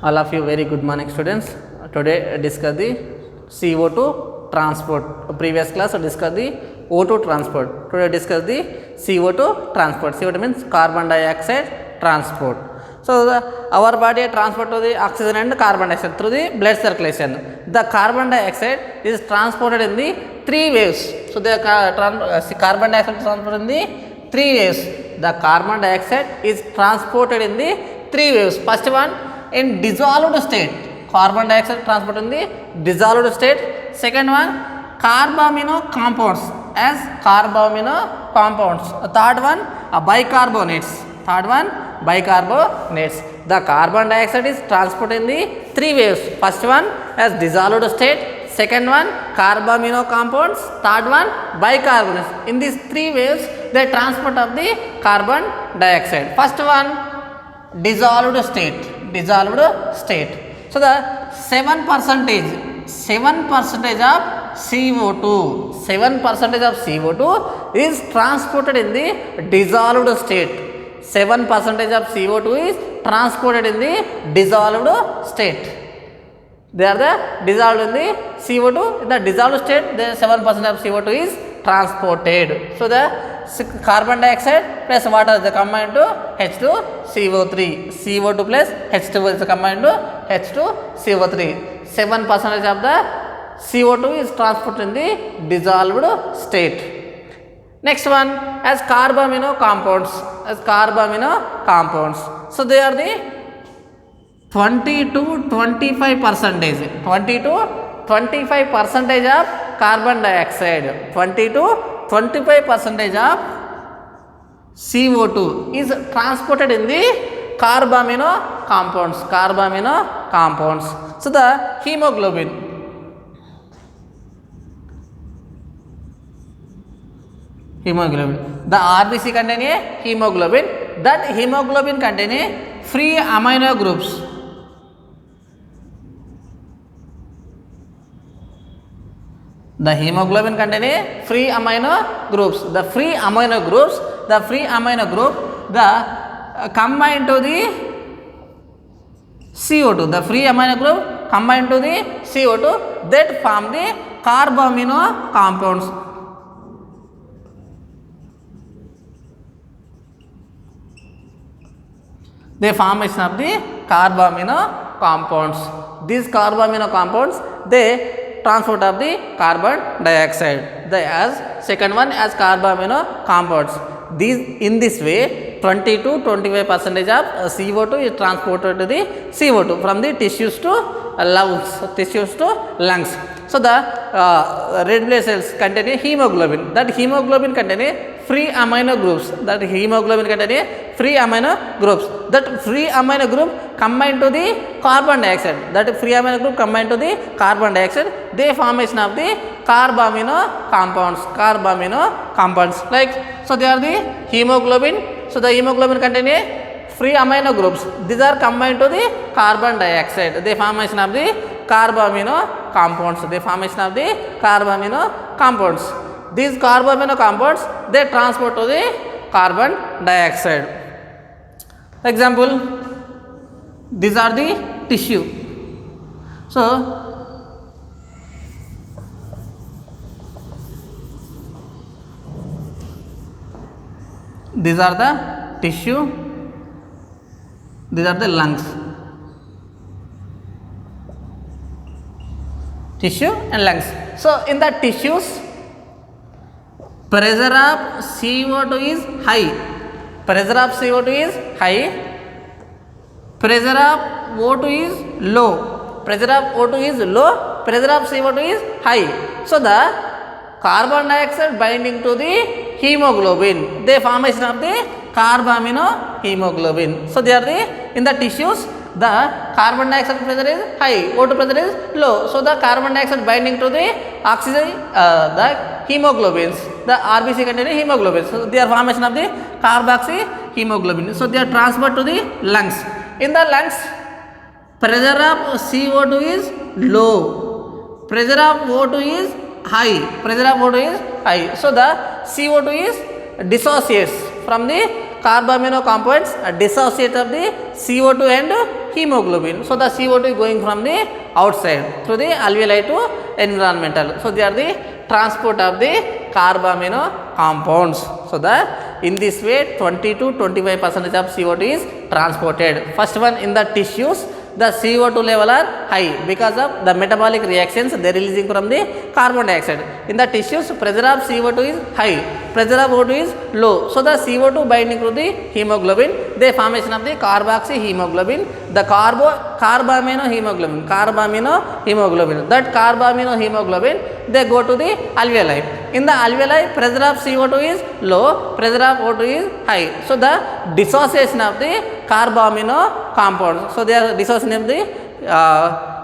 All of you very good morning students. Today discuss the CO2 transport. Previous class discuss the O2 transport. Today discuss the CO2 transport. CO2 means carbon dioxide transport. So our body transport to the oxygen and carbon dioxide through the blood circulation. The carbon dioxide is transported in the three waves. So the carbon dioxide transported in the three waves. The carbon dioxide is transported in the three waves. First one, in dissolved state, carbon dioxide transported in the dissolved state. Second one, carbamino compounds as carbamino compounds. Third one, bicarbonates. Third one, bicarbonates. The carbon dioxide is transported in the three waves. First one as dissolved state, second one carbamino compounds, third one bicarbonates. In these three waves, the transport of the carbon dioxide. First one, dissolved state. So the 7% of CO2 is transported in the dissolved state. 7% of CO2 is transported in the dissolved state. They are the dissolved in the CO2. In the dissolved state, the 7% of CO2 is transported. So the carbon dioxide plus water is combined to H2CO3. CO2 plus H2 is combined to H2CO3. 7% of the CO2 is transported in the dissolved state. Next one, as carbamino compounds. So they are the 20 to 25%. 20 to 25% of carbon dioxide. 20 to 25% of CO2 is transported in the carbamino compounds. So the hemoglobin. The RBC contain a hemoglobin. That hemoglobin contain a free amino groups. The hemoglobin contain a free amino groups. The free amino group, combined to the CO2. The free amino group combined to the CO2 that form the carbamino compounds. The formation of the carbamino compounds. These carbamino compounds, they transport of the carbon dioxide. The as second one as carbamino compounds. These in this way 20 to 25% of CO2 is transported to the CO2 from the tissues to lungs. So the red blood cells contain a hemoglobin. That hemoglobin contain a free amino groups. That free amino group combined to the carbon dioxide. They formation of the carbamino compounds. Like, so they are the hemoglobin. So the hemoglobin contain a free amino groups. These are combined to the carbon dioxide. The formation of the carbamino compounds. These carbamino compounds, they transport to the carbon dioxide. Example, these are the tissue. So these are the tissue, these are the lungs. Tissue and lungs. So in the tissues, pressure of CO2 is high. Pressure of O2 is low. Pressure of CO2 is high. So the carbon dioxide binding to the hemoglobin, the formation of the carbamino hemoglobin. So they are in the tissues, the carbon dioxide pressure is high, O2 pressure is low. So the carbon dioxide binding to the oxygen, the hemoglobins, the RBC contain hemoglobin. So they are formation of the carboxy hemoglobin. So they are transferred to the lungs. In the lungs, pressure of CO2 is low, pressure of O2 is high. So the CO2 is dissociates from the carbamino compounds dissociate of the CO2 and hemoglobin. So the CO2 is going from the outside through the alveoli to environmental. So they are the transport of the carbamino compounds. So the in this way 20 to 25% of CO2 is transported. First one, in the tissues the CO2 level are high because of the metabolic reactions they are releasing from the carbon dioxide. In the tissues pressure of CO2 is high, pressure of O2 is low. So the CO2 binding to the hemoglobin, the formation of the carboxy hemoglobin, the carbamino hemoglobin, that carbamino hemoglobin they go to the alveoli. In the alveoli pressure of CO2 is low, pressure of O2 is high. So the dissociation of the carbamino compounds, so they are dissociation of the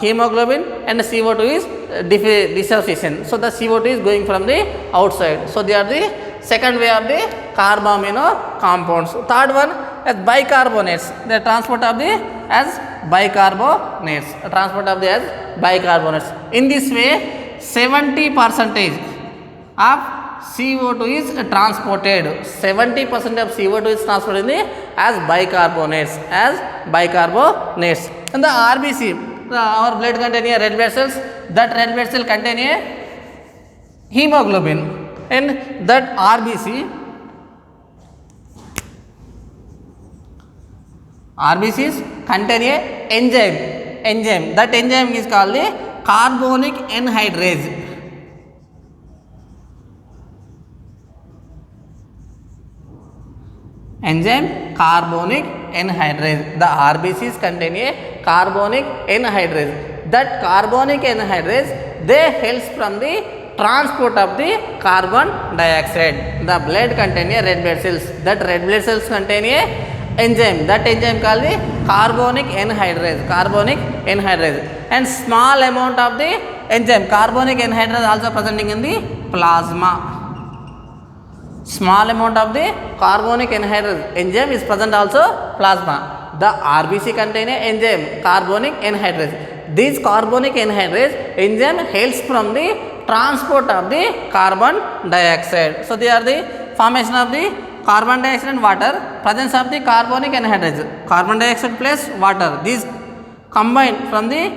hemoglobin and CO2 is dissociation. So the CO2 is going from the outside. So they are the second way of the carbamino compounds. Third one as bicarbonates, the transport of the as bicarbonates, in this way 70% of CO2 is transported. 70% of CO2 is transported in the as bicarbonates, And the RBC, our blood contain a red blood cells. That red blood cell contain a hemoglobin, and that RBCs contain a enzyme. That enzyme is called the carbonic anhydrase. Enzyme carbonic anhydrase. The RBCs contain a carbonic anhydrase. That carbonic anhydrase they helps from the transport of the carbon dioxide. The blood contain a red blood cells. That red blood cells contain a enzyme. That enzyme called the carbonic anhydrase. And small amount of the enzyme carbonic anhydrase also presenting in the plasma. Small amount of the carbonic anhydrase enzyme is present also plasma. The RBC contain a enzyme carbonic anhydrase. This carbonic anhydrase enzyme helps from the transport of the carbon dioxide. So they are the formation of the carbon dioxide and water, presence of the carbonic anhydrase, carbon dioxide plus water. These combined from the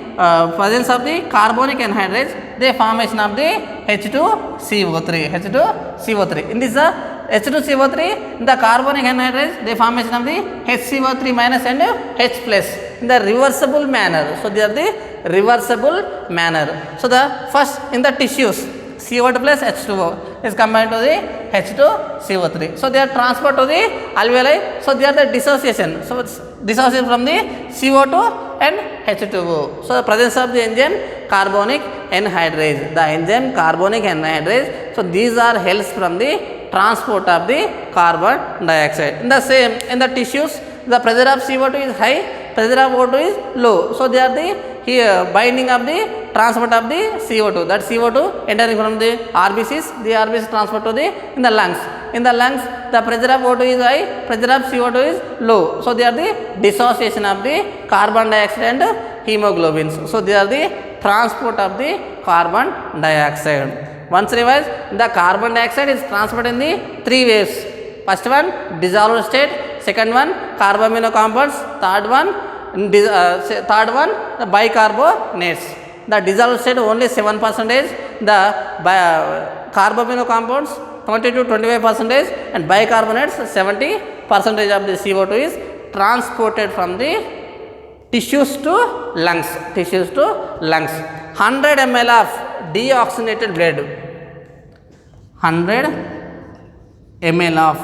presence of the carbonic anhydrase, the formation of the H2CO3. In this H2CO3, the carbonic anhydrase, the formation of the HCO3 minus and H plus in the reversible manner. So they are the reversible manner. So the first in the tissues, CO2 plus H2O is combined to the H2CO3. So they are transferred to the alveoli. So they are the dissociation. So it's dissociation from the CO2 and H2O. So the presence of the enzyme carbonic anhydrase. The enzyme carbonic anhydrase. So these are helps from the transport of the carbon dioxide. In the same in the tissues, the pressure of CO2 is high, pressure of O2 is low. So they are the here binding of the transport of the CO2. That CO2 entering from the RBCs, the RBCs transfer to the in the lungs. In the lungs, the pressure of O2 is high, pressure of CO2 is low. So they are the dissociation of the carbon dioxide and hemoglobins. So they are the transport of the carbon dioxide. Once revised, the carbon dioxide is transported in the three ways. First one dissolved state, second one carbamino compounds, third one the bicarbonates. The dissolved state only 7%, the carbamino compounds 20 to 25%, and bicarbonates 70% of the CO2 is transported from the tissues to lungs. 100 ml of deoxygenated blood, 100 ml of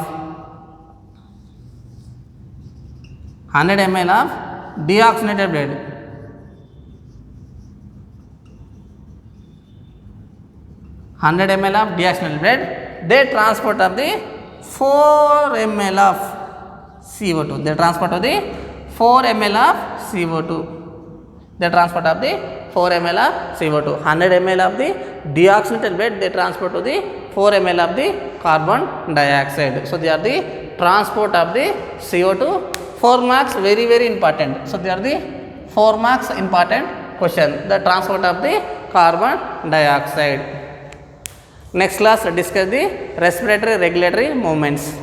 deoxygenated blood, 100 ml of deoxygenated blood, they transport of the 4 ml of CO2. They transport of the 4 ml of CO2. They transport of the 4 ml of CO2. 100 ml of the deoxygenated blood, they transport to the 4 ml of the carbon dioxide. So they are the transport of the CO2. 4 marks very important. So they are the 4 marks important question. The transport of the carbon dioxide. Next class discuss the respiratory regulatory movements.